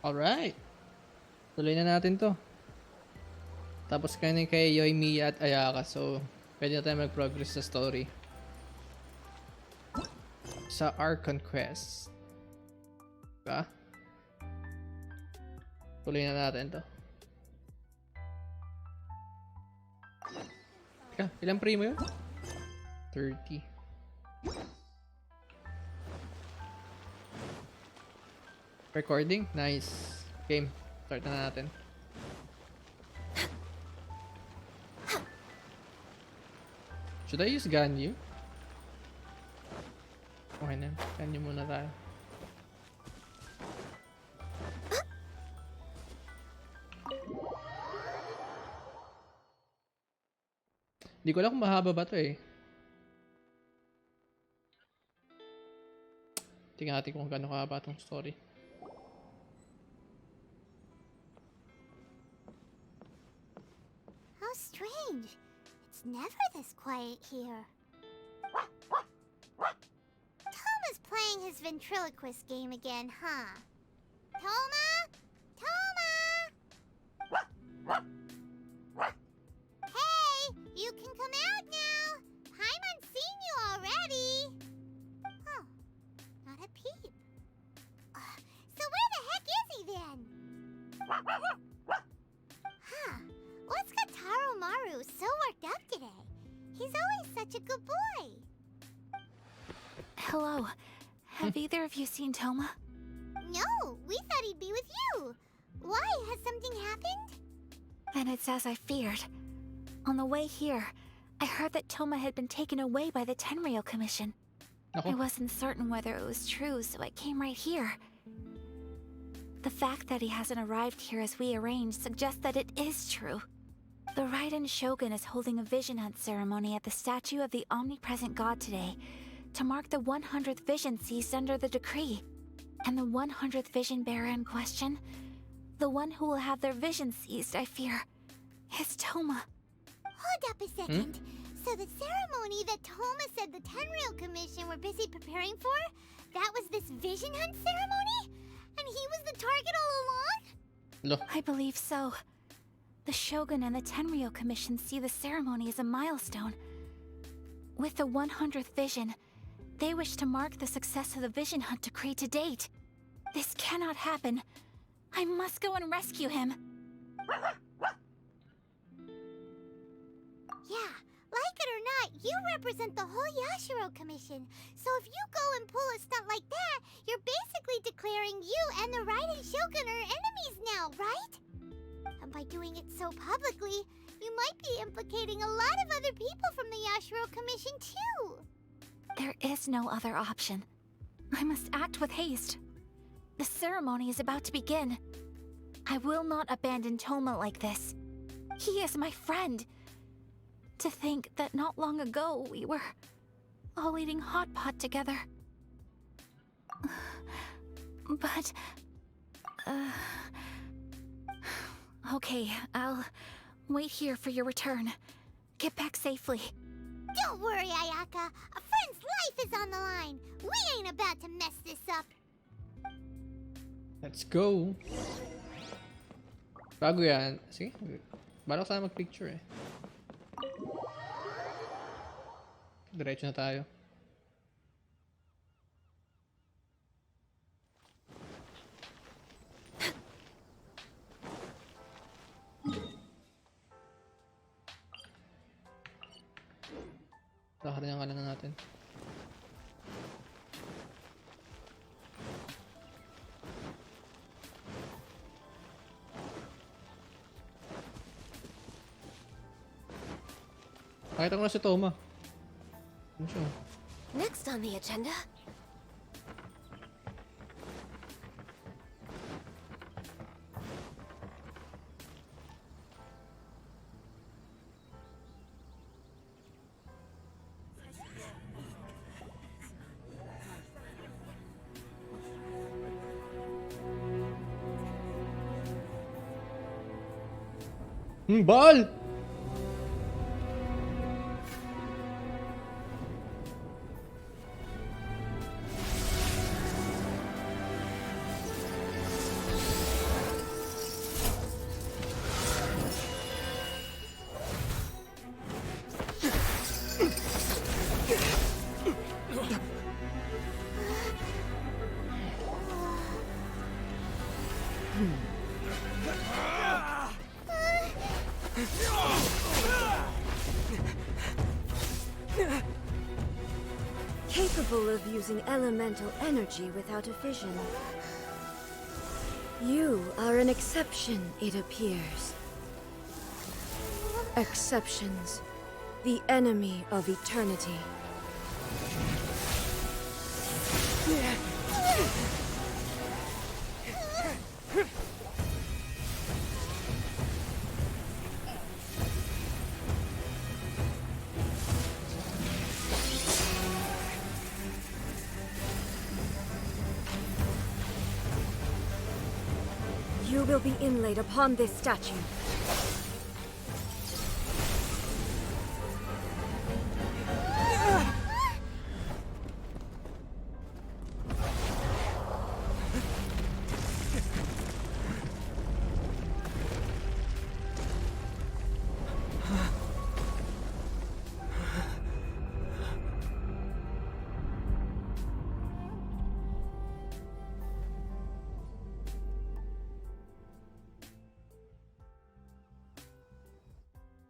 Alright. Tuloy na natin to. Tapos kayo kay Yoy, Mia at Ayaka. So, pwede na tayo mag-progress sa story. Sa Archon quest. Diba? Tuloy na natin to. Teka, ilang primo yun? 30. Recording? Nice. Game. Start na natin. Should I use Ganyu? Okay na. Ganyu muna tayo. Hindi ko alam kung mahaba ba to eh. Tingnan natin kung gaano kahaba tong story. How strange. It's never this quiet here. Toma's playing his ventriloquist game again, huh? Toma? Toma! Hey, you can come out now. Paimon's seen you already. Oh, not a peep. So where the heck is he then? Huh, what's got Taro Maru so worked up today? He's always such a good boy. Hello. Have either of you seen Toma? No, we thought he'd be with you. Why? Has something happened? Then it's as I feared. On the way here, I heard that Toma had been taken away by the Tenryou Commission. I wasn't certain whether it was true, so I came right here. The fact that he hasn't arrived here as we arranged suggests that it is true. The Raiden Shogun is holding a vision hunt ceremony at the statue of the omnipresent god today to mark the 100th vision seized under the decree. And the 100th vision bearer in question, the one who will have their vision seized, I fear, is Toma. Hold up a second. So the ceremony that Toma said the Tenryou Commission were busy preparing for, that was this vision hunt ceremony? And he was the target all along? No. I believe so. The Shogun and the Tenryou Commission see the ceremony as a milestone. With the 100th vision, they wish to mark the success of the vision hunt decree to date. This cannot happen. I must go and rescue him. Yeah, like it or not, you represent the whole Yashiro Commission. So if you go and pull a stunt like that, you're basically declaring you and the Raiden Shogun are enemies now, right? And by doing it so publicly, you might be implicating a lot of other people from the Yashiro Commission too. There is no other option. I must act with haste. The ceremony is about to begin. I will not abandon Toma like this. He is my friend. To think that not long ago we were all eating hot pot together. But... Okay, I'll wait here for your return. Get back safely. Don't worry, Ayaka. A friend's life is on the line. We ain't about to mess this up. Let's go. Bago yan. Sige. Balak sana mag-picture eh. Diretso na tayo. Lakarin ang kalan na natin. Nakita ko na si Toma. Ano siya? Next on the agenda. Baal! Capable of using elemental energy without a fission. You are an exception, it appears. Exceptions. The enemy of eternity. You will be inlaid upon this statue.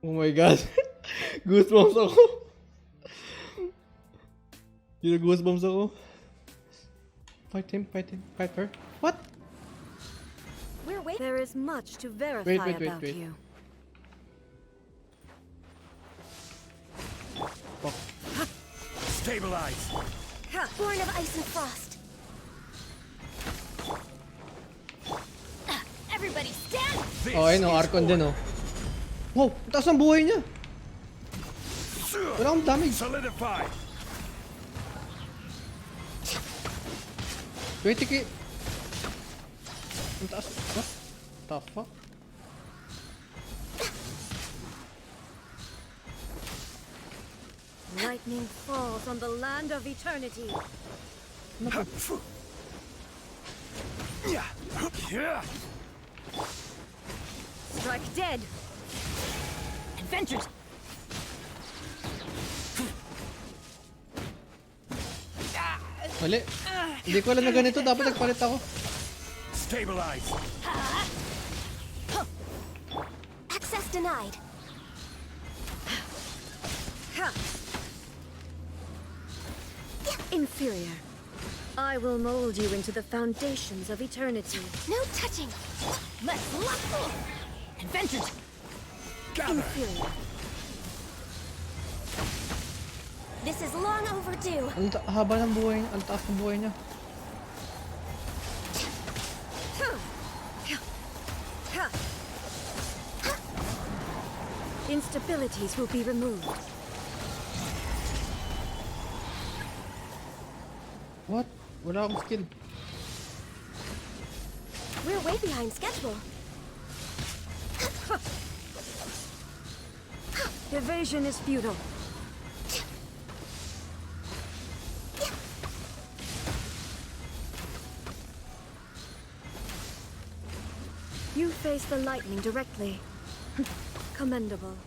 Oh my god. Goosebumps ako. Goosebumps ako. Fight him, fight her. What? There is much to verify about wait. you. Stabilize. Born of ice and frost. Everybody stand! Oh, ayun oh, Archon din oh. Wow, ang taas ang buhay niya. Wala akong damage. Solidify. 20k. Ang taas. What the fuck? Lightning falls on the land of eternity. Strike dead. Adventures! Mali. Hindi ko alam na ganito. Dapat nagpalit ako. Stabilize. Access denied. Inferior. I will mold you into the foundations of eternity. No touching! Let's lock in! Adventures! Gather. Inferior. This is long overdue! Ang haba ng buhay niya. Ang taas ng buhay niya. Instabilities will be removed. What? Wala akong skill. We're way behind schedule. Evasion is futile. You face the lightning directly. Commendable.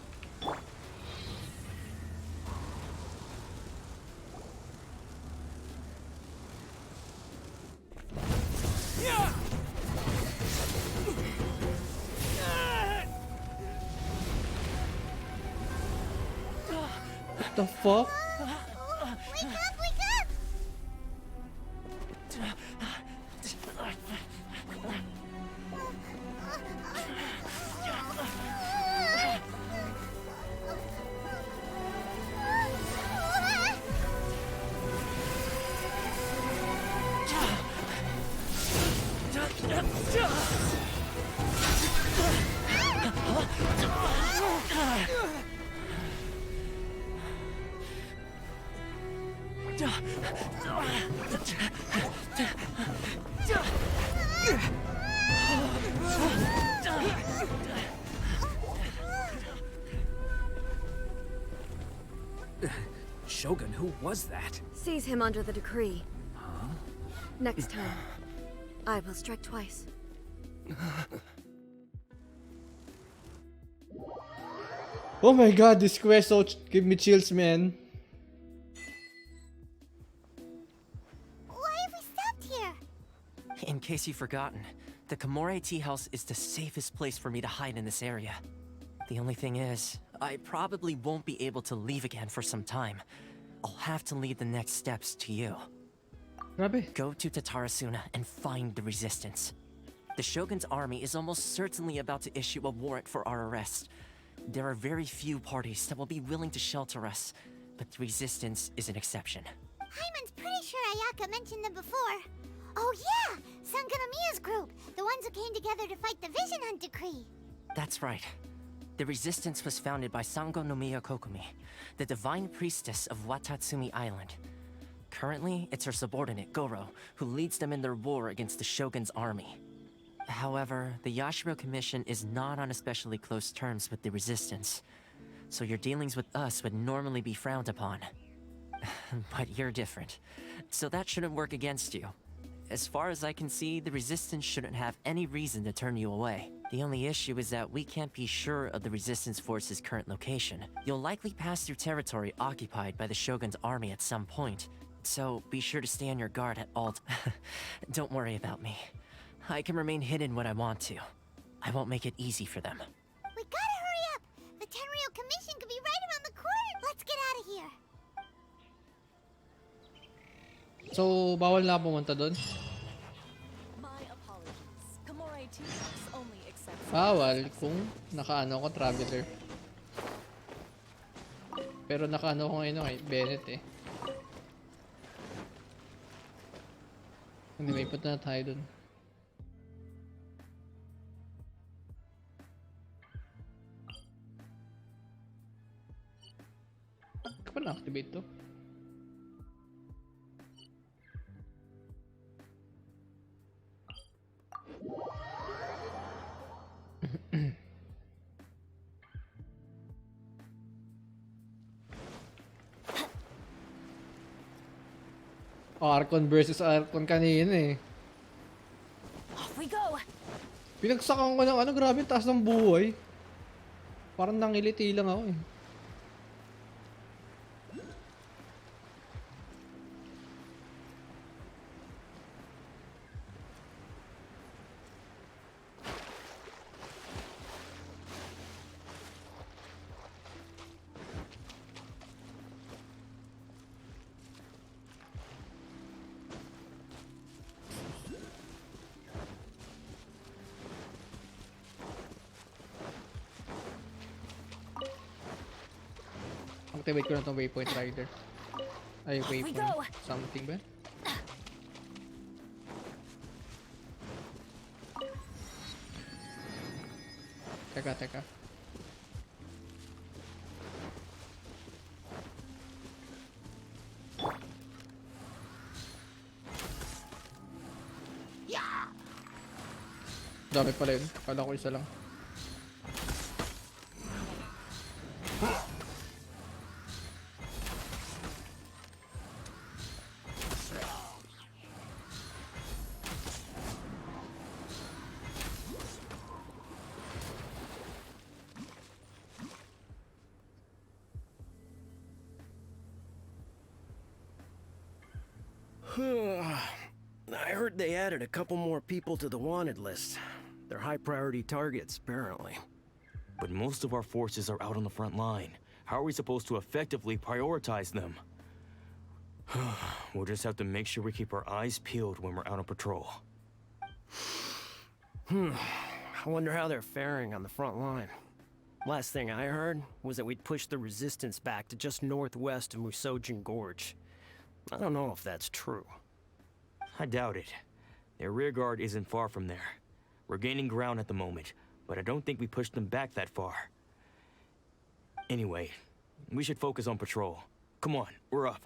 What the fuck? Wake up, wake up! Shogun, who was that? Seize him under the decree. Next time, I will strike twice. Oh my god, this quest so give me chills, man. Why have we stopped here? In case you've forgotten, The Komore tea house is the safest place for me to hide in this area. The only thing is, I probably won't be able to leave again for some time. I'll have to leave the next steps to you. Grabe. Go to Tatarasuna and find the resistance. The Shogun's army is almost certainly about to issue a warrant for our arrest. There are very few parties that will be willing to shelter us, but the resistance is an exception. Paimon's pretty sure Ayaka mentioned them before. Oh yeah! Sangonomiya's group! The ones who came together to fight the Vision Hunt decree! That's right. The resistance was founded by Sangonomiya Kokumi, the divine priestess of Watatsumi Island. Currently, it's her subordinate, Goro, who leads them in their war against the Shogun's army. However, the Yashiro Commission is not on especially close terms with the resistance, so your dealings with us would normally be frowned upon. But you're different, so that shouldn't work against you. As far as I can see, the resistance shouldn't have any reason to turn you away. The only issue is that we can't be sure of the resistance force's current location. You'll likely pass through territory occupied by the Shogun's army at some point, so be sure to stay on your guard at all Don't worry about me. I can remain hidden when I want to. I won't make it easy for them. We gotta hurry up! The Tenryou Commission could be right around the corner! Let's get out of here! So, bawal na pumunta doon? My apologies. Komore tea house only accepts. Bawal kung nakaano ko traveler. Pero nakaano ko ngayon kay Bennett eh. Anyway, punta na tayo doon. Kapag na-activate to? Archon versus Archon kanina eh. Off we go! Pinagsakan ko ng ano, grabe yung taas ng buhay. Parang nangiliti lang ako eh. Activate ko na itong waypoint rider. Ay, waypoint something ba? Teka. Dami pala yun. Kala ko isa lang. I heard they added a couple more people to the wanted list. They're high priority targets, apparently. But most of our forces are out on the front line. How are we supposed to effectively prioritize them? We'll just have to make sure we keep our eyes peeled when we're out on patrol. I wonder how they're faring on the front line. Last thing I heard was that we'd pushed the resistance back to just northwest of Musojin Gorge. I don't know if that's true. I doubt it. Their rearguard isn't far from there. We're gaining ground at the moment, but I don't think we pushed them back that far. Anyway, we should focus on patrol. Come on, we're up.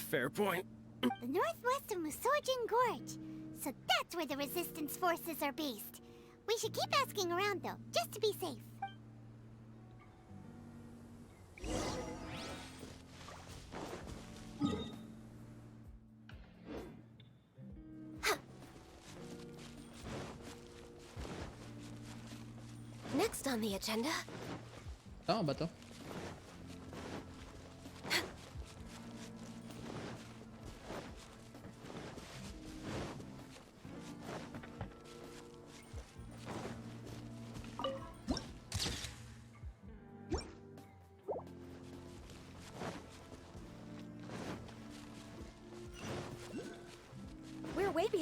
Fair point. The northwest of Musojin Gorge. So that's where the resistance forces are based. We should keep asking around though, just to be safe. Next on the agenda. Tama ba to?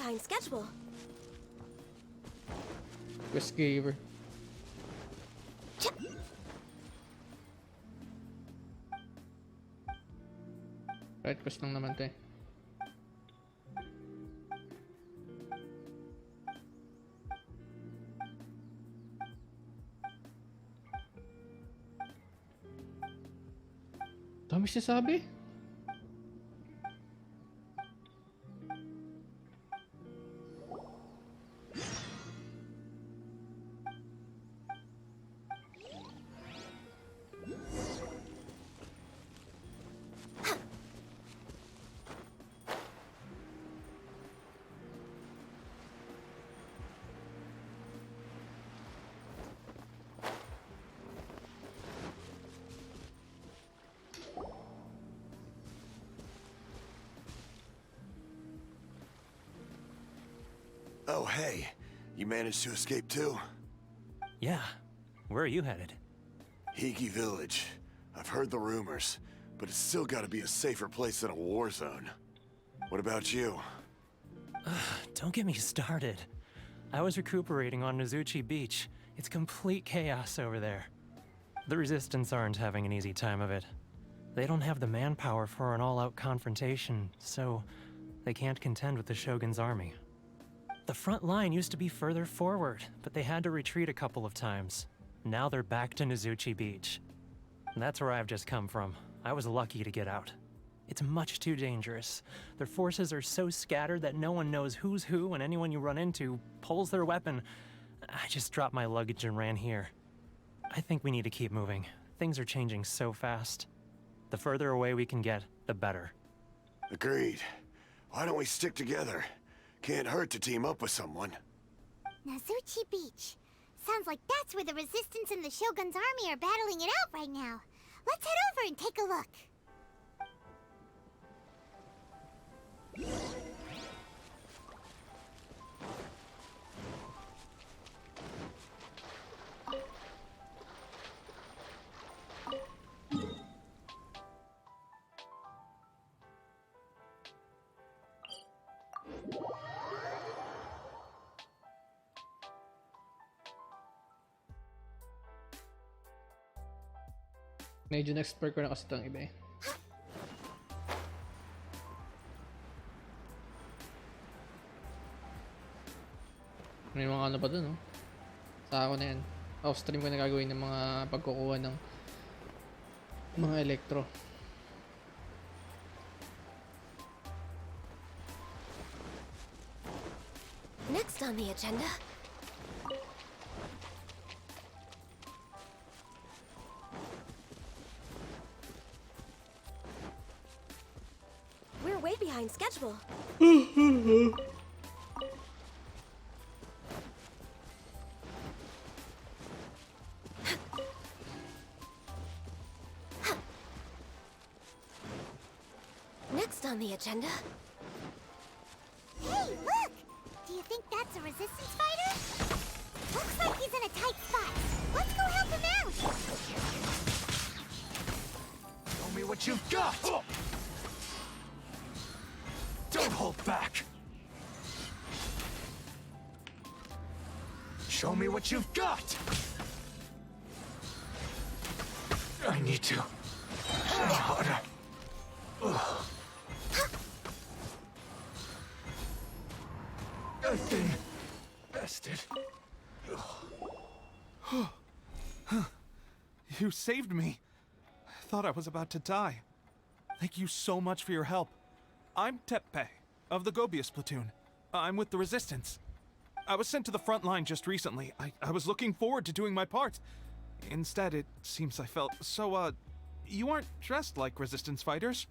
behind schedule. Quest giver. Right quest lang naman to eh. Dami sinasabi. Oh, hey. You managed to escape too? Yeah. Where are you headed? Hiki Village. I've heard the rumors, but it's still gotta be a safer place than a war zone. What about you? Don't get me started. I was recuperating on Nozuchi Beach. It's complete chaos over there. The Resistance aren't having an easy time of it. They don't have the manpower for an all-out confrontation, so they can't contend with the Shogun's army. The front line used to be further forward, but they had to retreat a couple of times. Now they're back to Nozuchi Beach. And that's where I've just come from. I was lucky to get out. It's much too dangerous. Their forces are so scattered that no one knows who's who, and anyone you run into pulls their weapon. I just dropped my luggage and ran here. I think we need to keep moving. Things are changing so fast. The further away we can get, the better. Agreed. Why don't we stick together? Can't hurt to team up with someone. Nozuchi Beach. Sounds like that's where the Resistance and the Shogun's army are battling it out right now. Let's head over and take a look. Medyo na-expert ko na kasi itong iba eh. May mga ano pa dun, oh. Sa ako na yan. Off-stream ko na gagawin ng mga pagkukuha ng mga elektro. Next on the agenda. We're way behind schedule. Next on the agenda. Hey, look! Do you think that's a Resistance fighter? Looks like he's in a tight spot. Let's go help him out! Show me what you've got! Don't hold back! Show me what you've got! I need to... harder. I've been bested. You saved me. I thought I was about to die. Thank you so much for your help. I'm Teppe, of the Gobius platoon. I'm with the Resistance. I was sent to the front line just recently. I was looking forward to doing my part. Instead, it seems I felt so, you aren't dressed like Resistance fighters.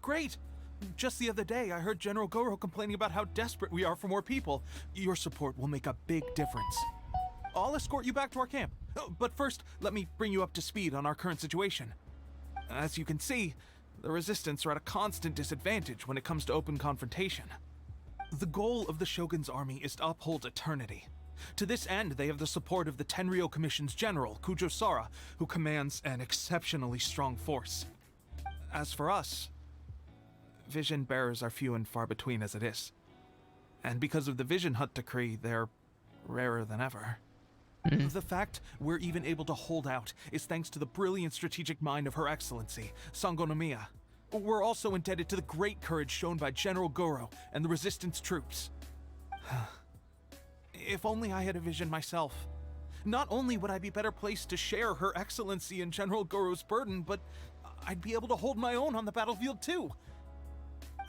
Great! Just the other day, I heard General Goro complaining about how desperate we are for more people. Your support will make a big difference. I'll escort you back to our camp. But first, let me bring you up to speed on our current situation. As you can see, the Resistance are at a constant disadvantage when it comes to open confrontation. The goal of the Shogun's army is to uphold eternity. To this end, they have the support of the Tenryou Commission's general, Kujo Sara, who commands an exceptionally strong force. As for us, vision bearers are few and far between as it is. And because of the Vision Hut decree, they're rarer than ever. The fact we're even able to hold out is thanks to the brilliant strategic mind of Her Excellency, Sango Nomiya. We're also indebted to the great courage shown by General Goro and the Resistance troops. If only I had a vision myself. Not only would I be better placed to share Her Excellency and General Goro's burden, but I'd be able to hold my own on the battlefield too.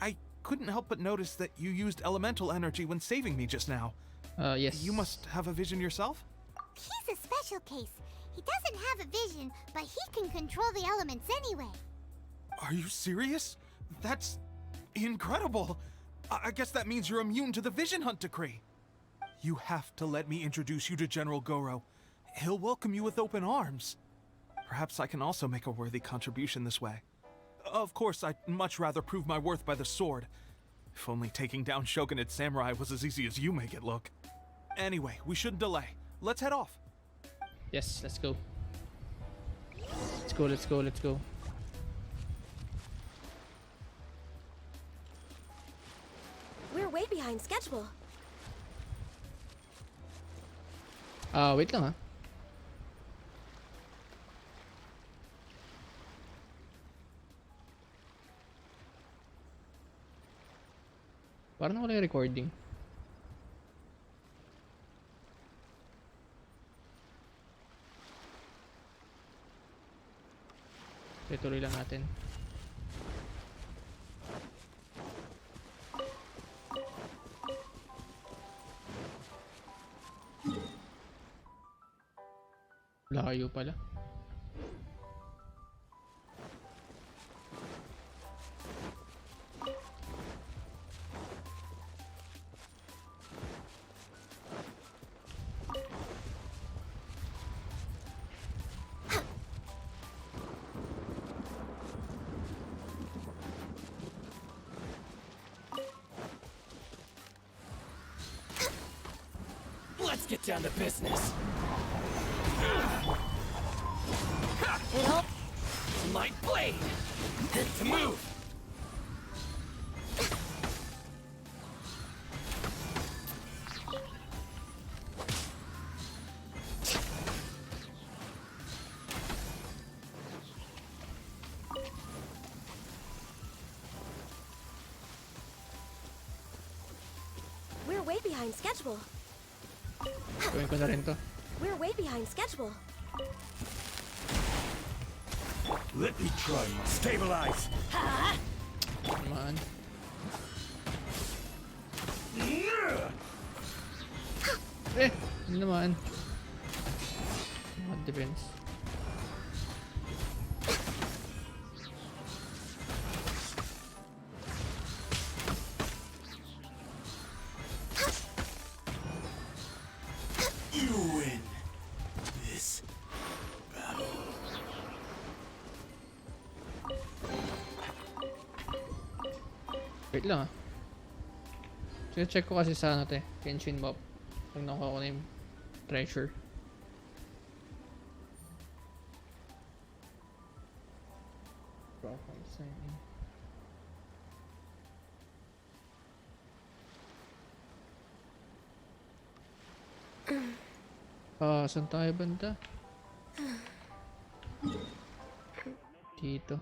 I couldn't help but notice that you used elemental energy when saving me just now. Yes. You must have a vision yourself? He's a special case. He doesn't have a vision, but he can control the elements anyway. Are you serious? That's incredible. I guess that means you're immune to the Vision Hunt decree. You have to let me introduce you to General Goro. He'll welcome you with open arms. Perhaps I can also make a worthy contribution this way. Of course, I'd much rather prove my worth by the sword. If only taking down Shogunate samurai was as easy as you make it look. Anyway, we shouldn't delay. Let's head off. Yes, let's go. Let's go, let's go, let's go. We're way behind schedule. Wait lang ha. Parang wala yung recording. Tuloy lang natin. Layo pala. Let's get down to business. Light blade! To move! We're way behind schedule. Gawin ko na rin to. We're way behind schedule. Let me try and stabilize. Come on. Ano naman? What defense? You win this battle. Wait lang ah. Check ko kasi sa ano te, Genshin map. Pag nakuha ko na yung treasure. Saan tayo banda? Dito.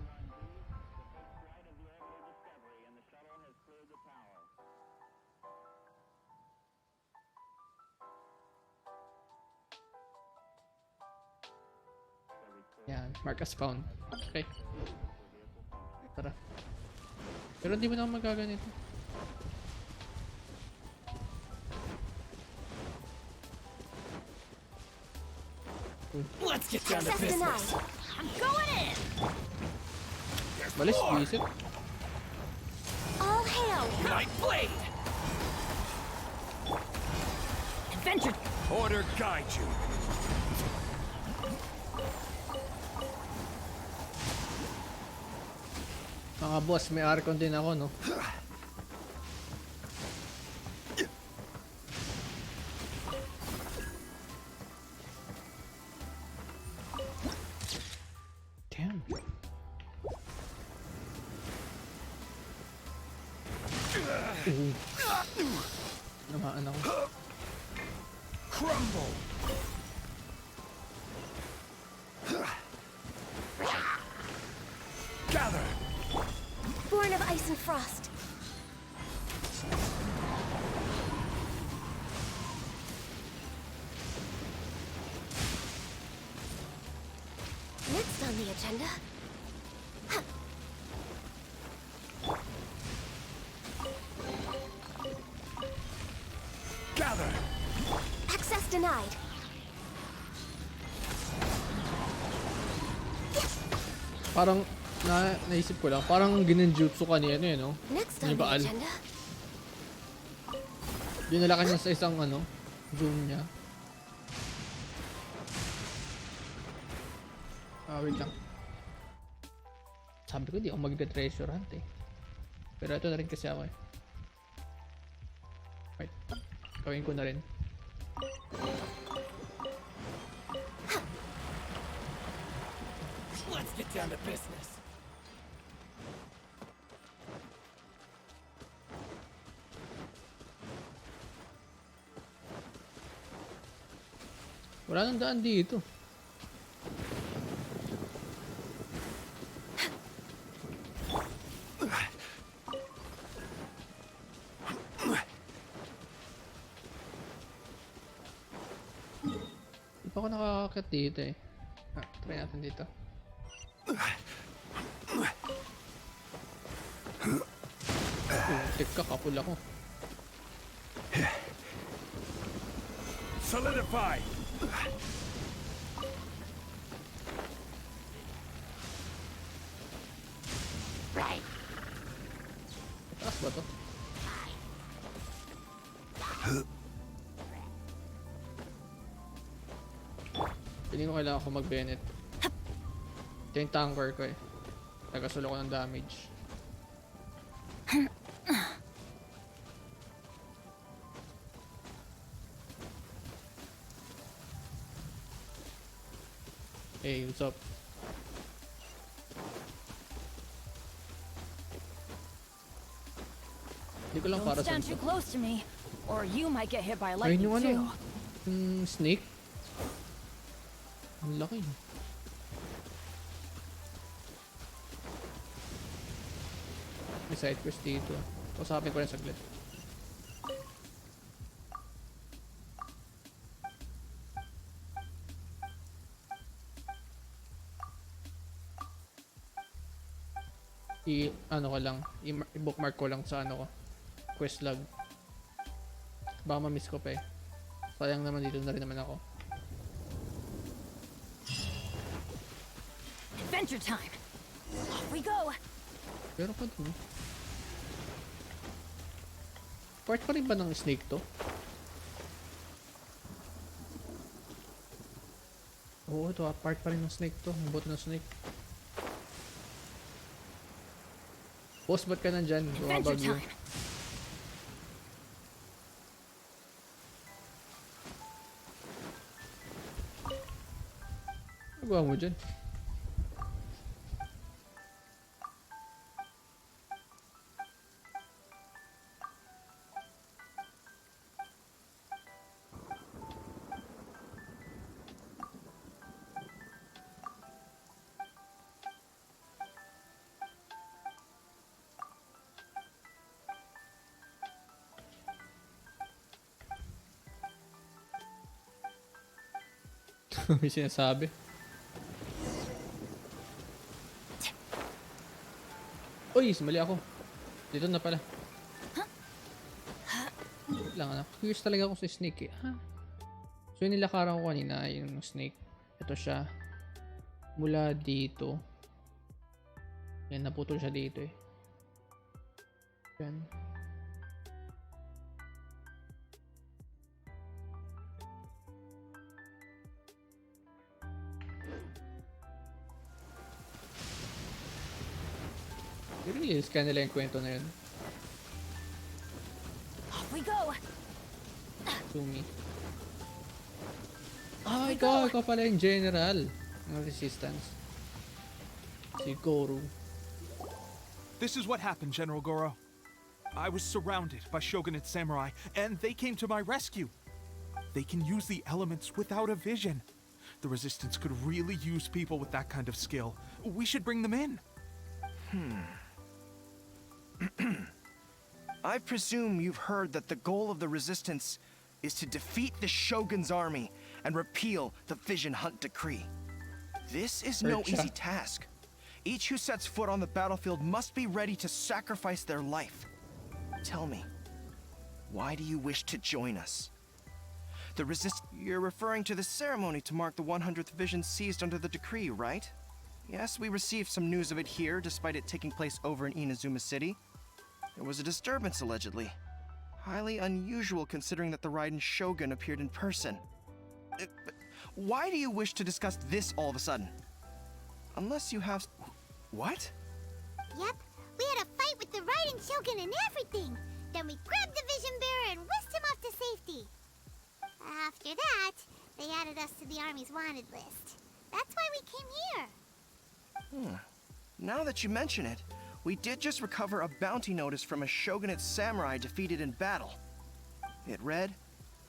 Yan, mark as found. Okay. Tara. Pero hindi mo na ako magaganito. Let's get down to Access denied. business. I'm going in! Balis, visit. All hail! Light blade! Adventure! Order guide you. Mga boss, may Archon din ako, no? Damn. Namaan ako. Crumble! Gather! Born of ice and frost. Next on the agenda. Gather! Access denied. Parang, naisip ko lang, parang ginenjutsu kanina eh, no? Next Ni on the Baal. agenda. Dinala ka niya sa isang ano, zoom niya. Wait lang. Sabi ko di ako magde-treasure hunt eh. Pero ito na rin kasi ako eh. Wait. Gawin ko na rin. Let's get down to business. Wala nang daan dito. Di pa ako nakakakit dito eh. Try natin dito. Tek ka, kapul ako. Solidify! Taas ba to? Piling ko kailangan ko mag-Bennett. Ito yung tanker ko eh. Tagasulo ko ng damage. Hey, what's up? Hindi ko lang para Don't sa stand too close to me, or you might get hit by ayun lightning yung too. ano, snake. Ang laki. May side quest dito. Usapin ko rin saglit. Ano ko lang, i-bookmark ko lang sa ano ko, quest log. Baka ma-miss ko pa eh. Sayang naman, dito na rin naman ako. Adventure time. Off we go. Pero pa dun. Part pa rin ba ng snake to? Oo, ito part pa rin ng snake to. Ang bot ng snake. Boss, ba't ka nandyan? Adventure Bumabagyo. time. Ano gawa mo dyan? May sinasabi. Uy, mali ako. Dito na pala. Wait lang, anak. Curious talaga ako sa snake eh. So yung nilakaran ko kanina, yung snake. Ito siya. Mula dito. Yan, naputol siya dito eh. Yan. I-release ka nila yung kwento na yun. Off we go. Sumi. Ikaw pala yung general ng resistance. Si Goro. This is what happened, General Goro. I was surrounded by Shogunate samurai, and they came to my rescue. They can use the elements without a vision. The Resistance could really use people with that kind of skill. We should bring them in. I presume you've heard that the goal of the Resistance is to defeat the Shogun's army and repeal the Vision Hunt Decree. This is no easy task. Each who sets foot on the battlefield must be ready to sacrifice their life. Tell me, why do you wish to join us? You're referring to the ceremony to mark the 100th Vision seized under the decree, right? Yes, we received some news of it here, despite it taking place over in Inazuma City. There was a disturbance, allegedly. Highly unusual considering that the Raiden Shogun appeared in person. Why do you wish to discuss this all of a sudden? Unless you have... What? Yep, we had a fight with the Raiden Shogun and everything. Then we grabbed the Vision Bearer and whisked him off to safety. After that, they added us to the Army's wanted list. That's why we came here. Now that you mention it, we did just recover a bounty notice from a Shogunate samurai defeated in battle. It read,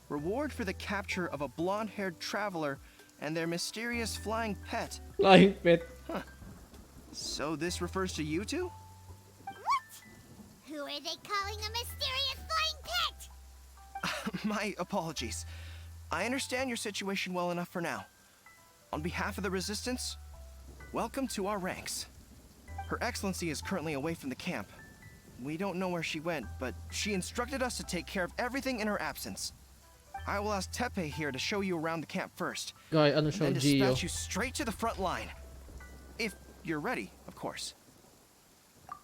"Reward for the capture of a blonde-haired traveler and their mysterious flying pet." Flying pet. So this refers to you two? What? Who are they calling a mysterious flying pet? My apologies. I understand your situation well enough for now. On behalf of the Resistance, welcome to our ranks. Her Excellency is currently away from the camp. We don't know where she went, but she instructed us to take care of everything in her absence. I will ask Teppei here to show you around the camp first, ano and siya, then Gio? dispatch you straight to the front line. If you're ready, of course.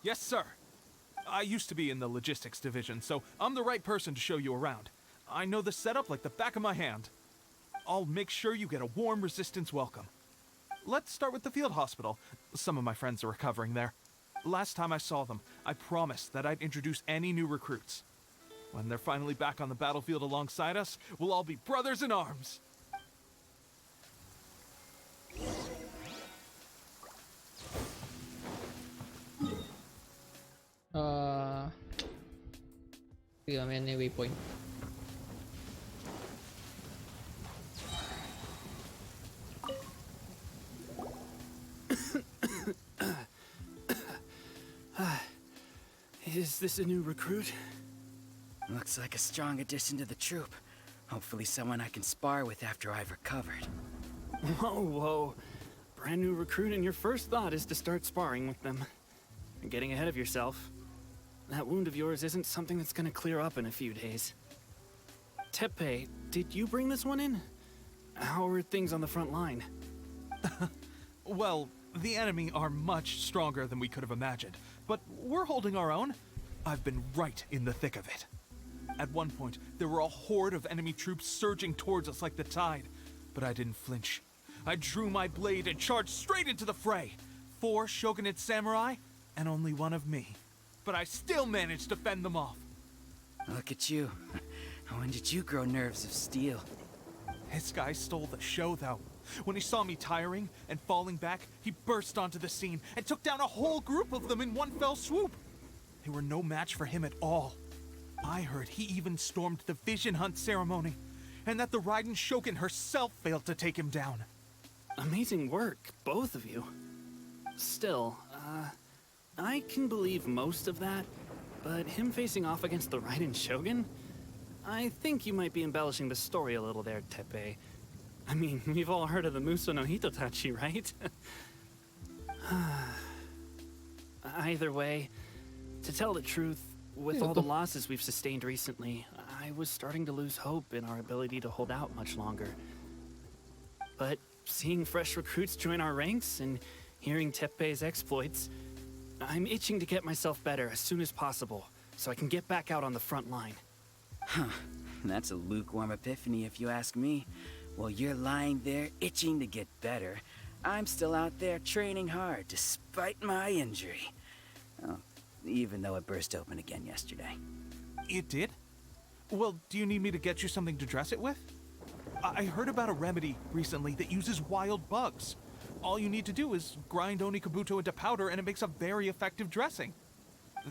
Yes, sir. I used to be in the logistics division, so I'm the right person to show you around. I know the setup like the back of my hand. I'll make sure you get a warm Resistance welcome. Let's start with the field hospital. Some of my friends are recovering there. Last time I saw them, I promised that I'd introduce any new recruits. When they're finally back on the battlefield alongside us, we'll all be brothers in arms. Sige, may waypoint. Is this a new recruit? Looks like a strong addition to the troop. Hopefully someone I can spar with after I've recovered. Whoa. Brand new recruit and your first thought is to start sparring with them. You're getting ahead of yourself. That wound of yours isn't something that's gonna clear up in a few days. Teppei, did you bring this one in? How are things on the front line? Well, the enemy are much stronger than we could have imagined, but we're holding our own. I've been right in the thick of it. At one point, there were a horde of enemy troops surging towards us like the tide, but I didn't flinch. I drew my blade and charged straight into the fray. 4 Shogunate samurai, and only one of me. But I still managed to fend them off. Look at you. When did you grow nerves of steel? This guy stole the show, though. When he saw me tiring and falling back, he burst onto the scene and took down a whole group of them in one fell swoop. They were no match for him at all. I heard he even stormed the Vision Hunt ceremony, and that the Raiden Shogun herself failed to take him down. Amazing work, both of you. Still, I can believe most of that, but him facing off against the Raiden Shogun? I think you might be embellishing the story a little there, Teppei. I mean, we've all heard of the Muso no Hitotachi, right? Either way, to tell the truth, with all the losses we've sustained recently, I was starting to lose hope in our ability to hold out much longer. But seeing fresh recruits join our ranks and hearing Teppei's exploits, I'm itching to get myself better as soon as possible, so I can get back out on the front line. Huh. That's a lukewarm epiphany if you ask me. While you're lying there itching to get better, I'm still out there training hard despite my injury. Oh, even though it burst open again yesterday. It did? Well, do you need me to get you something to dress it with? I heard about a remedy recently that uses wild bugs. All you need to do is grind Onikabuto into powder and it makes a very effective dressing.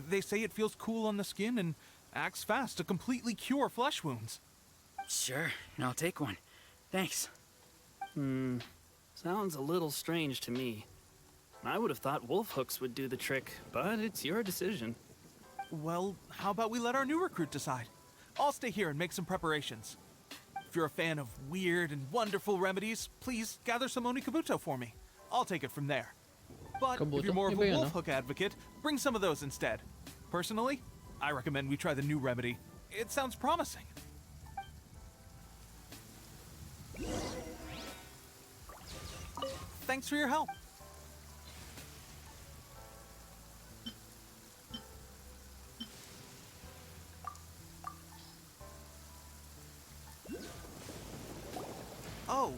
They say it feels cool on the skin and acts fast to completely cure flesh wounds. Sure, I'll take one. Thanks. Sounds a little strange to me. I would have thought wolf hooks would do the trick, but it's your decision. Well, how about we let our new recruit decide? I'll stay here and make some preparations. If you're a fan of weird and wonderful remedies, please gather some Onikabuto for me. I'll take it from there. But if you're more of a wolf hook advocate, bring some of those instead. Personally, I recommend we try the new remedy. It sounds promising. Thanks for your help. Oh,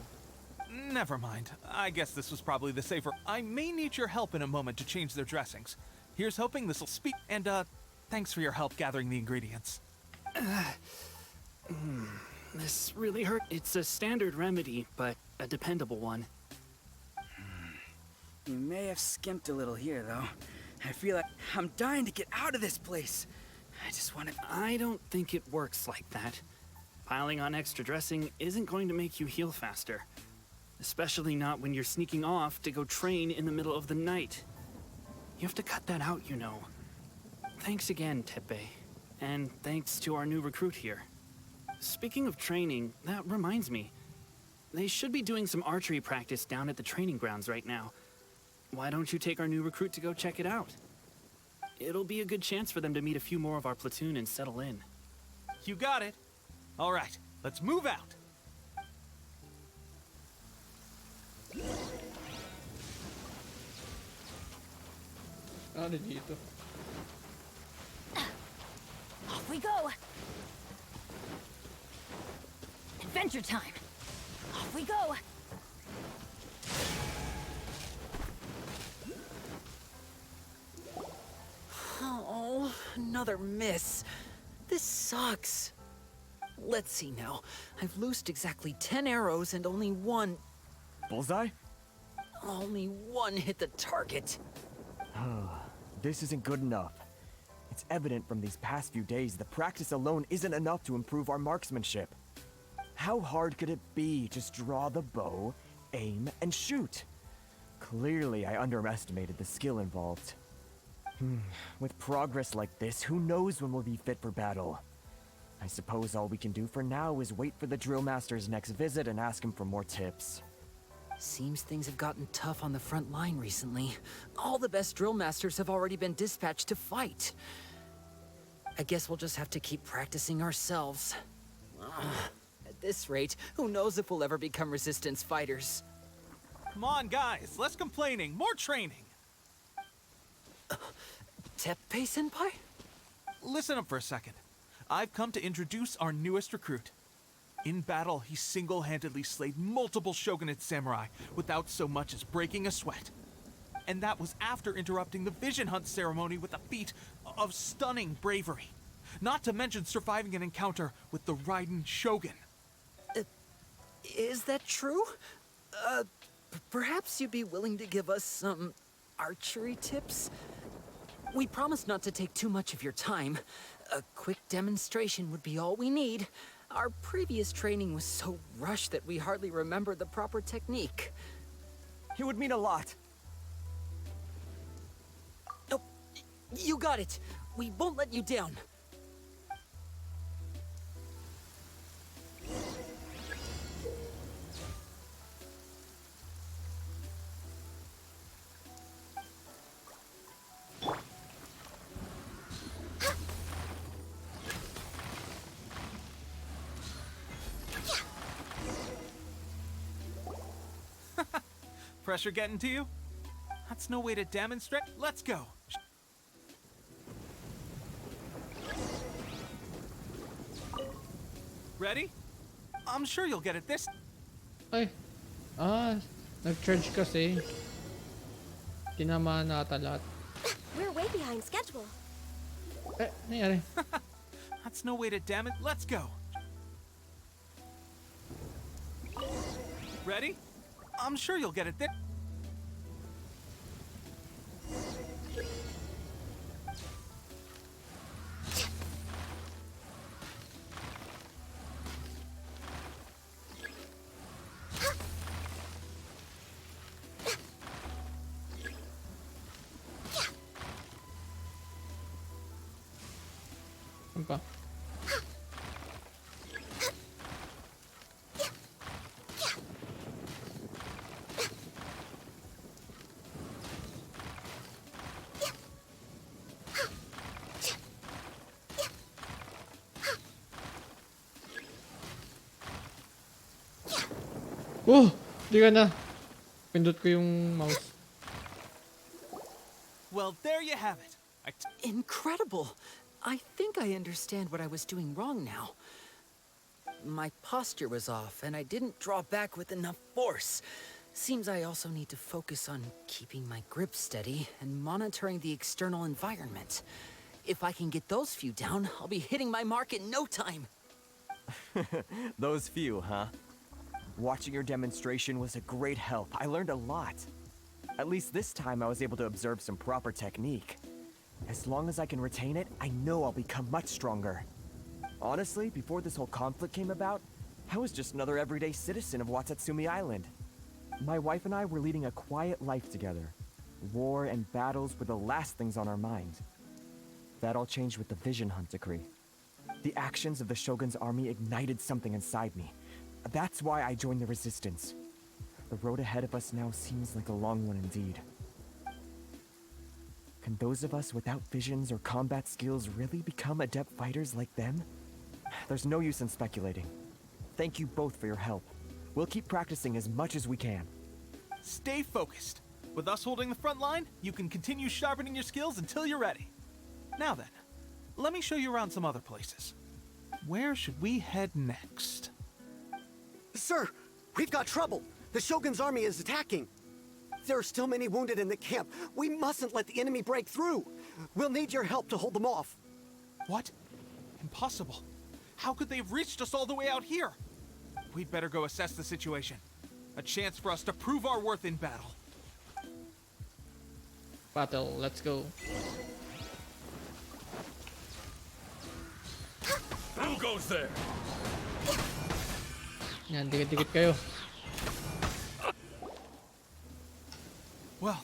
never mind. I guess this was probably the safer. I may need your help in a moment to change their dressings. Here's hoping this'll speak. And, thanks for your help gathering the ingredients. This really hurt. It's a standard remedy, but a dependable one. You may have skimped a little here, though. I feel like I'm dying to get out of this place. I just want to... I don't think it works like that. Piling on extra dressing isn't going to make you heal faster. Especially not when you're sneaking off to go train in the middle of the night. You have to cut that out, you know. Thanks again, Teppei. And thanks to our new recruit here. Speaking of training, that reminds me. They should be doing some archery practice down at the training grounds right now. Why don't you take our new recruit to go check it out? It'll be a good chance for them to meet a few more of our platoon and settle in. You got it. All right, let's move out. Ano dito? Off we go! Adventure time! Off we go! Oh, another miss. This sucks. Let's see now. I've loosed exactly 10 arrows and only one... Bullseye? Only one hit the target. This isn't good enough. It's evident from these past few days the practice alone isn't enough to improve our marksmanship. How hard could it be? Just draw the bow, aim, and shoot. Clearly, I underestimated the skill involved. With progress like this, who knows when we'll be fit for battle? I suppose all we can do for now is wait for the drill master's next visit and ask him for more tips. Seems things have gotten tough on the front line recently. All the best drill masters have already been dispatched to fight. I guess we'll just have to keep practicing ourselves. At this rate, who knows if we'll ever become resistance fighters. Come on, guys, less complaining, more training. Teppei-senpai? Listen up for a second. I've come to introduce our newest recruit. In battle, he single-handedly slayed multiple shogunate samurai without so much as breaking a sweat. And that was after interrupting the vision hunt ceremony with a feat of stunning bravery. Not to mention surviving an encounter with the Raiden Shogun. Is that true? Perhaps you'd be willing to give us some archery tips? We promise not to take too much of your time. A quick demonstration would be all we need. Our previous training was so rushed that we hardly remember the proper technique. It would mean a lot. Oh, you got it. We won't let you down. Pressure getting to you? That's no way to demonstrate. Let's go. Ready? I'm sure you'll get it this. Ay. Nag-charge kasi. Tinamaan na ata lahat. We're way behind schedule. Nangyari? That's no way to demonstrate. Let's go. Ready? I'm sure you'll get it this. pa. Oh! Di ka na. Pindot ko yung mouse. Well, there you have it. Incredible! I think I understand what I was doing wrong now. My posture was off, and I didn't draw back with enough force. Seems I also need to focus on keeping my grip steady and monitoring the external environment. If I can get those few down, I'll be hitting my mark in no time. Those few, huh? Watching your demonstration was a great help. I learned a lot. At least this time I was able to observe some proper technique. As long as I can retain it, I know I'll become much stronger. Honestly, before this whole conflict came about, I was just another everyday citizen of Watatsumi Island. My wife and I were leading a quiet life together. War and battles were the last things on our mind. That all changed with the Vision Hunt decree. The actions of the Shogun's army ignited something inside me. That's why I joined the Resistance. The road ahead of us now seems like a long one indeed. Can those of us without visions or combat skills really become adept fighters like them? There's no use in speculating. Thank you both for your help. We'll keep practicing as much as we can. Stay focused. With us holding the front line, you can continue sharpening your skills until you're ready. Now then, let me show you around some other places. Where should we head next? Sir, we've got trouble. The Shogun's army is attacking. There are still many wounded in the camp. We mustn't let the enemy break through. We'll need your help to hold them off. What? Impossible. How could they have reached us all the way out here? We'd better go assess the situation. A chance for us to prove our worth in battle. Battle, let's go. Who goes there? Yan, dikit-dikit kayo. Well,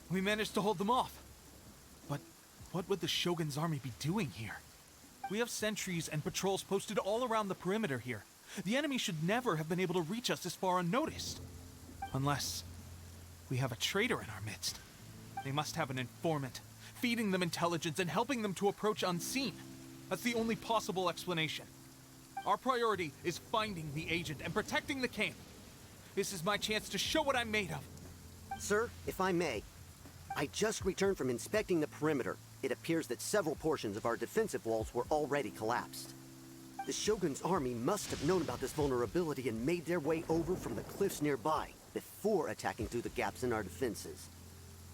we managed to hold them off. But what would the Shogun's army be doing here? We have sentries and patrols posted all around the perimeter here. The enemy should never have been able to reach us this far unnoticed. Unless we have a traitor in our midst. They must have an informant, feeding them intelligence and helping them to approach unseen. That's the only possible explanation. Our priority is finding the agent and protecting the camp. This is my chance to show what I'm made of. Sir, if I may, I just returned from inspecting the perimeter. It appears that several portions of our defensive walls were already collapsed. The Shogun's army must have known about this vulnerability and made their way over from the cliffs nearby before attacking through the gaps in our defenses.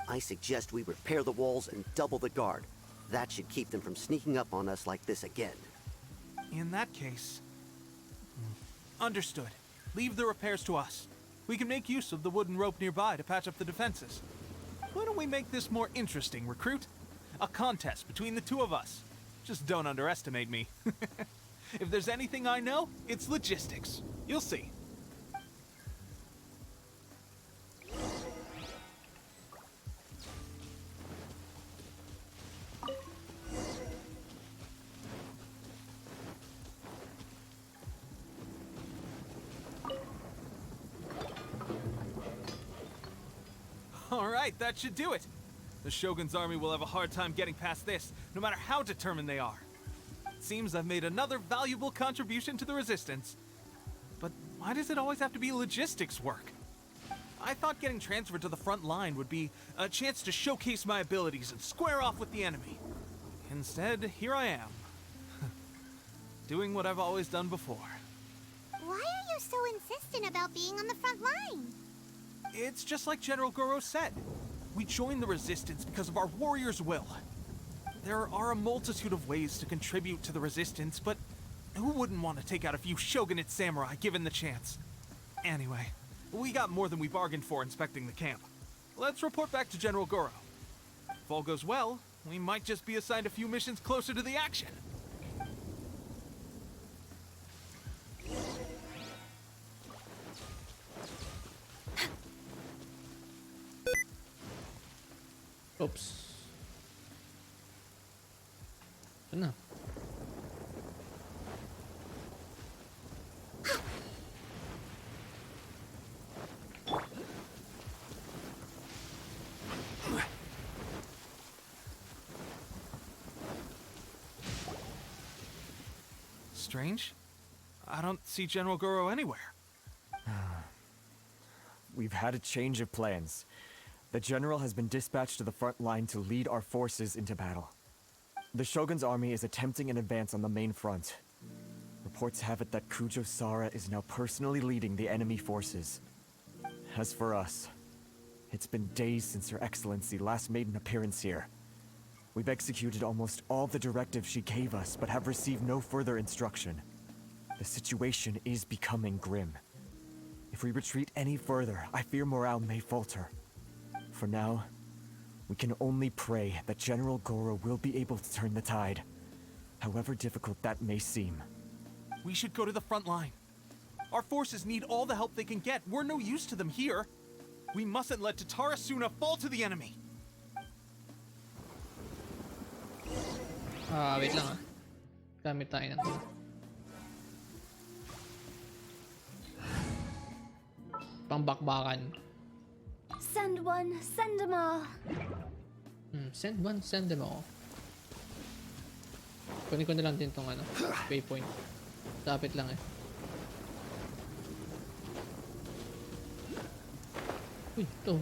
I suggest we repair the walls and double the guard. That should keep them from sneaking up on us like this again. In that case... Understood. Leave the repairs to us. We can make use of the wooden rope nearby to patch up the defenses. Why don't we make this more interesting, recruit? A contest between the two of us. Just don't underestimate me. If there's anything I know, it's logistics. You'll see. Alright, that should do it. The Shogun's army will have a hard time getting past this, no matter how determined they are. It seems I've made another valuable contribution to the Resistance. But why does it always have to be logistics work? I thought getting transferred to the front line would be a chance to showcase my abilities and square off with the enemy. Instead, here I am. Doing what I've always done before. Why are you so insistent about being on the front line? It's just like General Goro said. We joined the Resistance because of our warrior's will. There are a multitude of ways to contribute to the Resistance, but who wouldn't want to take out a few shogunate samurai given the chance? Anyway, we got more than we bargained for inspecting the camp. Let's report back to General Goro. If all goes well, we might just be assigned a few missions closer to the action. Oops. Ito na. strange. I don't see General Goro anywhere. We've had a change of plans. The general has been dispatched to the front line to lead our forces into battle. The Shogun's army is attempting an advance on the main front. Reports have it that Kujo Sara is now personally leading the enemy forces. As for us, it's been days since Her Excellency last made an appearance here. We've executed almost all the directives she gave us, but have received no further instruction. The situation is becoming grim. If we retreat any further, I fear morale may falter. For now, we can only pray that General Goro will be able to turn the tide, however difficult that may seem. We should go to the front line. Our forces need all the help they can get. We're no use to them here. We mustn't let Tatarasuna fall to the enemy. Wait lang ah. Gamit tayo ng pambakbakan. Send one, send them all. Send one, send them all. Kunin ko na lang din tong ano, waypoint. Lapit lang eh. Uy, ito.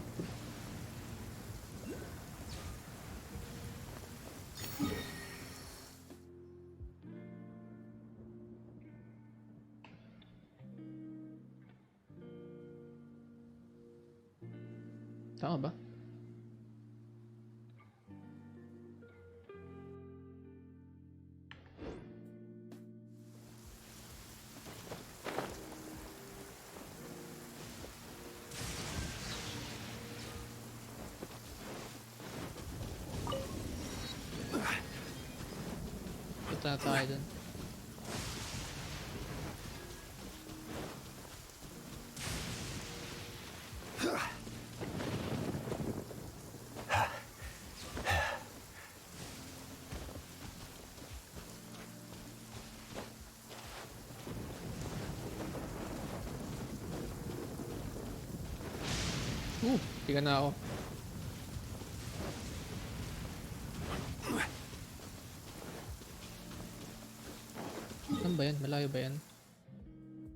Tama ba? Punta tayo dun. Tiga na ako. Saan ba yan? Malayo ba yan?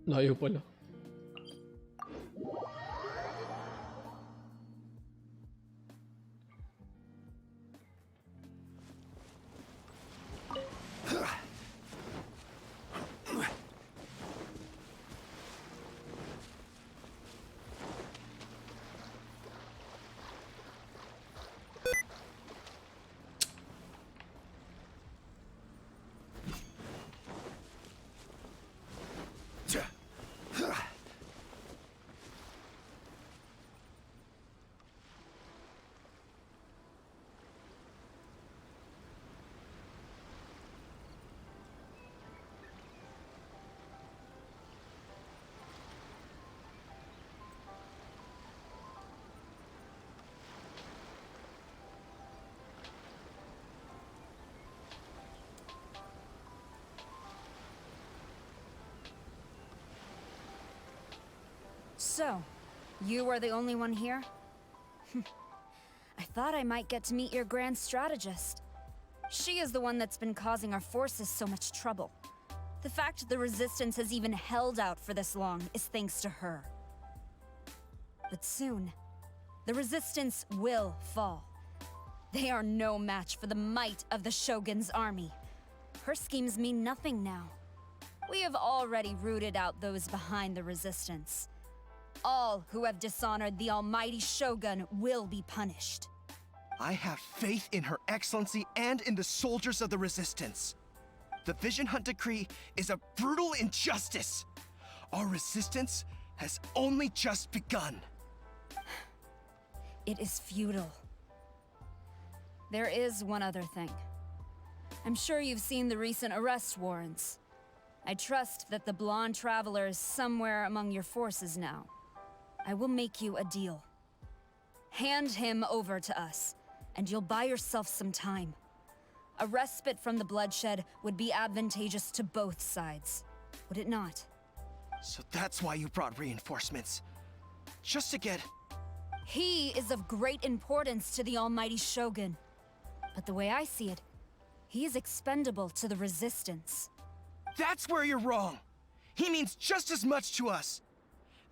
Layo pala. So, you are the only one here? I thought I might get to meet your grand strategist. She is the one that's been causing our forces so much trouble. The fact the Resistance has even held out for this long is thanks to her. But soon, the Resistance will fall. They are no match for the might of the Shogun's army. Her schemes mean nothing now. We have already rooted out those behind the Resistance. All who have dishonored the almighty Shogun will be punished. I have faith in Her Excellency and in the soldiers of the Resistance. The Vision Hunt Decree is a brutal injustice. Our resistance has only just begun. It is futile. There is one other thing. I'm sure you've seen the recent arrest warrants. I trust that the blonde traveler is somewhere among your forces now. I will make you a deal. Hand him over to us, and you'll buy yourself some time. A respite from the bloodshed would be advantageous to both sides, would it not? So that's why you brought reinforcements. Just to get... He is of great importance to the almighty Shogun. But the way I see it, he is expendable to the Resistance. That's where you're wrong. He means just as much to us.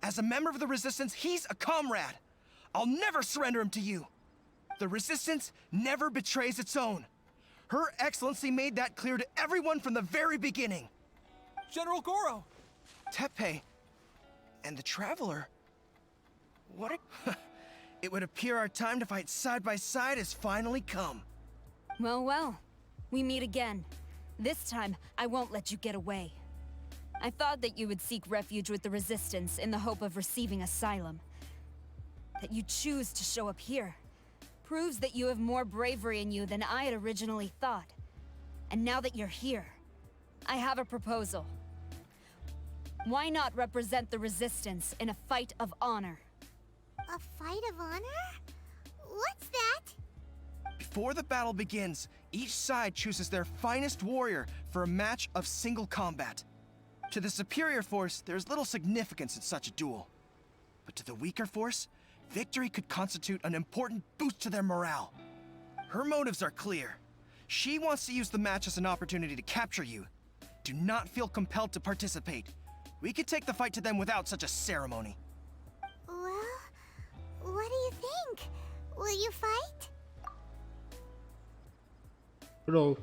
As a member of the Resistance, he's a comrade. I'll never surrender him to you. The Resistance never betrays its own. Her Excellency made that clear to everyone from the very beginning. General Goro! Tepe and the Traveler. What a... It would appear our time to fight side by side has finally come. Well, well. We meet again. This time, I won't let you get away. I thought that you would seek refuge with the Resistance in the hope of receiving asylum. That you choose to show up here proves that you have more bravery in you than I had originally thought. And now that you're here, I have a proposal. Why not represent the Resistance in a fight of honor? A fight of honor? What's that? Before the battle begins, each side chooses their finest warrior for a match of single combat. To the superior force, there's little significance in such a duel. But to the weaker force, victory could constitute an important boost to their morale. Her motives are clear. She wants to use the match as an opportunity to capture you. Do not feel compelled to participate. We could take the fight to them without such a ceremony. Well, what do you think? Will you fight? Bro.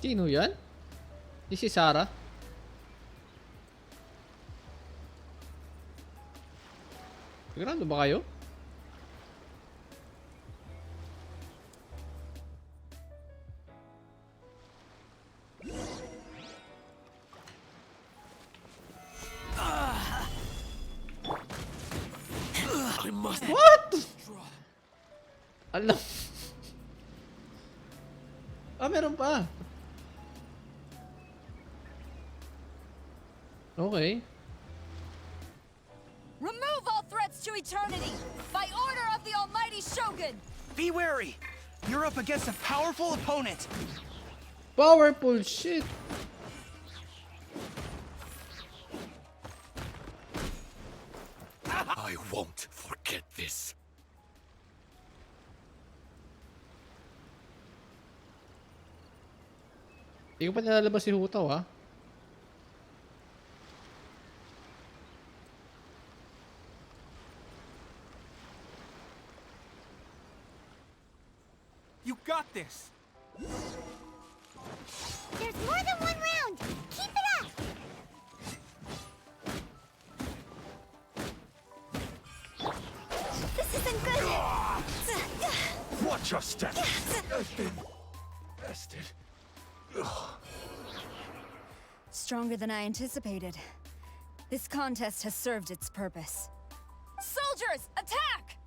Sino yan? Di si Sarah? Sigurado ba kayo? What? Alam. Meron pa. Okay. Remove all threats to eternity by order of the Almighty Shogun. Be wary. You're up against a powerful opponent. Powerful shit. I won't forget this. Hindi ko pa nilalabas si Hutaw, ha? You got this! There's more than one round! Keep it up! This isn't good! Watch your step! I've been bested. Stronger than I anticipated. This contest has served its purpose. Soldiers, attack!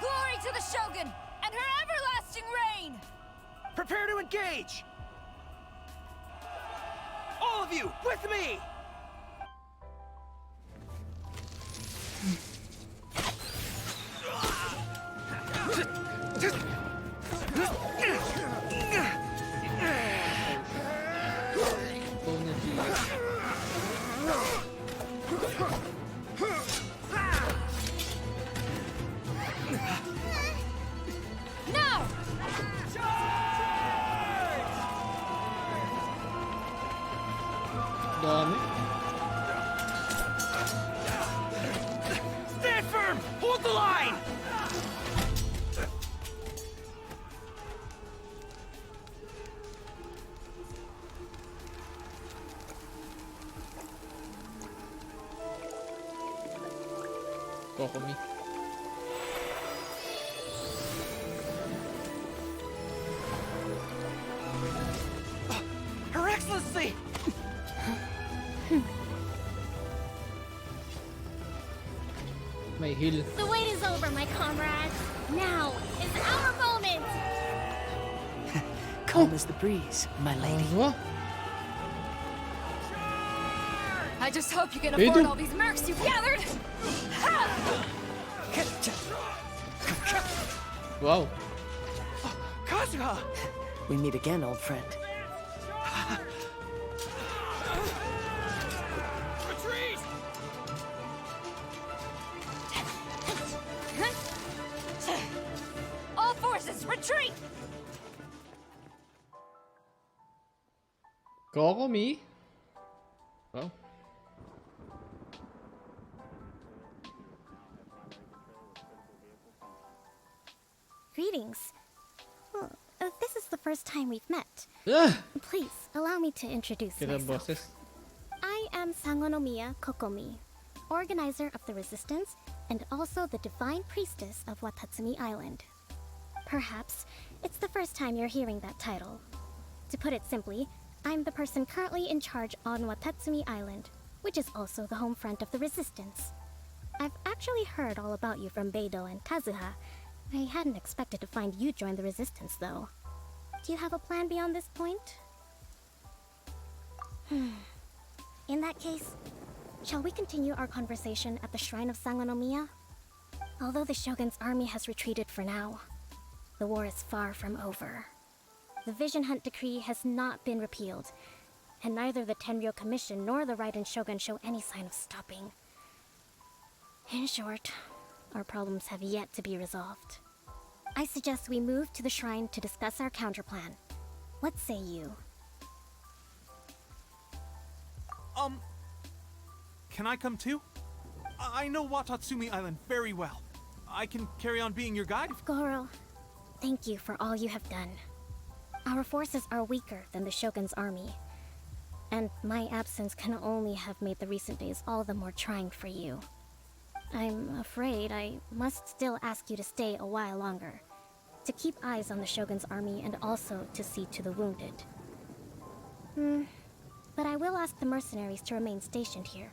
Glory to the Shogun and her everlasting reign! Prepare to engage! All of you, with me! Now! Dami. Stand firm! Hold the line! Kokomi. Her Excellency! May heal. The wait is over, my comrades. Now is our moment! Calm as the breeze, my lady. I just hope you can afford all these mercs you've gathered! Wow. Kazuha! We meet again, old friend. Retreat! Kokomi? Oh. Greetings. Well, this is the first time we've met. Please, allow me to introduce myself. I am Sangonomiya Kokomi, organizer of the Resistance and also the Divine Priestess of Watatsumi Island. Perhaps it's the first time you're hearing that title. To put it simply, I'm the person currently in charge on Watatsumi Island, which is also the home front of the Resistance. I've actually heard all about you from Beidou and Kazuha. I hadn't expected to find you join the Resistance, though. Do you have a plan beyond this point? In that case, shall we continue our conversation at the Shrine of Sangonomiya? Although the Shogun's army has retreated for now, the war is far from over. The Vision Hunt Decree has not been repealed, and neither the Tenryou Commission nor the Raiden Shogun show any sign of stopping. In short, our problems have yet to be resolved. I suggest we move to the shrine to discuss our counterplan. What say you? Can I come too? I know Watatsumi Island very well. I can carry on being your guide. Goro, thank you for all you have done. Our forces are weaker than the Shogun's army, and my absence can only have made the recent days all the more trying for you. I'm afraid I must still ask you to stay a while longer, to keep eyes on the Shogun's army and also to see to the wounded. But I will ask the mercenaries to remain stationed here,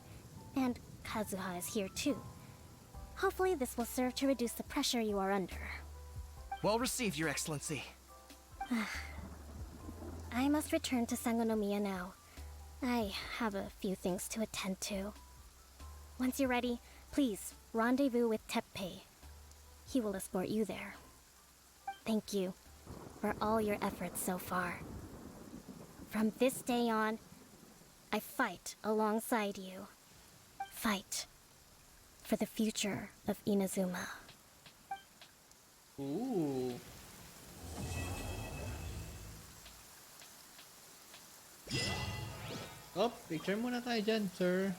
and Kazuha is here too. Hopefully this will serve to reduce the pressure you are under. Well received, Your Excellency. I must return to Sangonomiya now. I have a few things to attend to. Once you're ready, please rendezvous with Teppei. He will escort you there. Thank you for all your efforts so far. From this day on, I fight alongside you. Fight for the future of Inazuma. Ooh. Oh, picture muna tayo dyan, sir.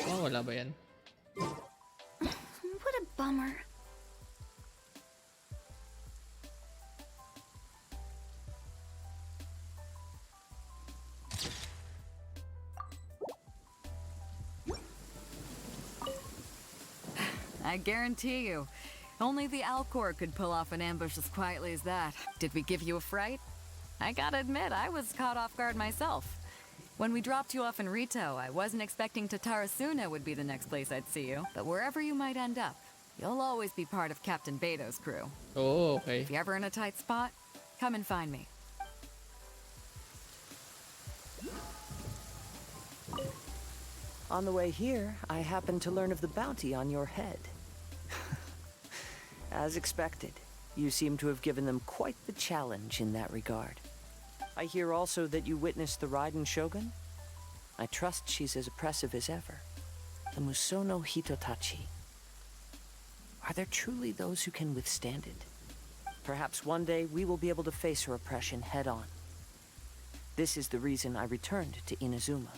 Oh, wala ba yan? What a bummer. I guarantee you, only the Alcor could pull off an ambush as quietly as that. Did we give you a fright? I gotta admit, I was caught off guard myself. When we dropped you off in Rito, I wasn't expecting Tatarasuna would be the next place I'd see you. But wherever you might end up, you'll always be part of Captain Beidou's crew. Oh, okay. If you're ever in a tight spot, come and find me. On the way here, I happened to learn of the bounty on your head. As expected, you seem to have given them quite the challenge in that regard. I hear also that you witnessed the Raiden Shogun. I trust she's as oppressive as ever. The Musono Hitotachi. Are there truly those who can withstand it? Perhaps one day we will be able to face her oppression head on. This is the reason I returned to Inazuma.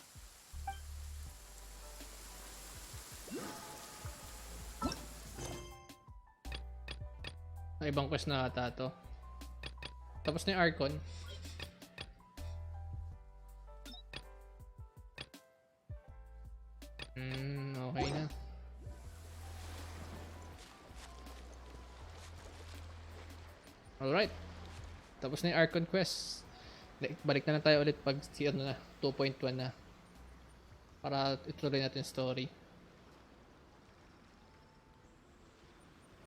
Ibang quest na ata to. Tapos na yung Archon. Okay na. Alright. Tapos na yung Archon quest. Balik na tayo ulit pag si ano na, 2.1 na. Para ituloy natin story.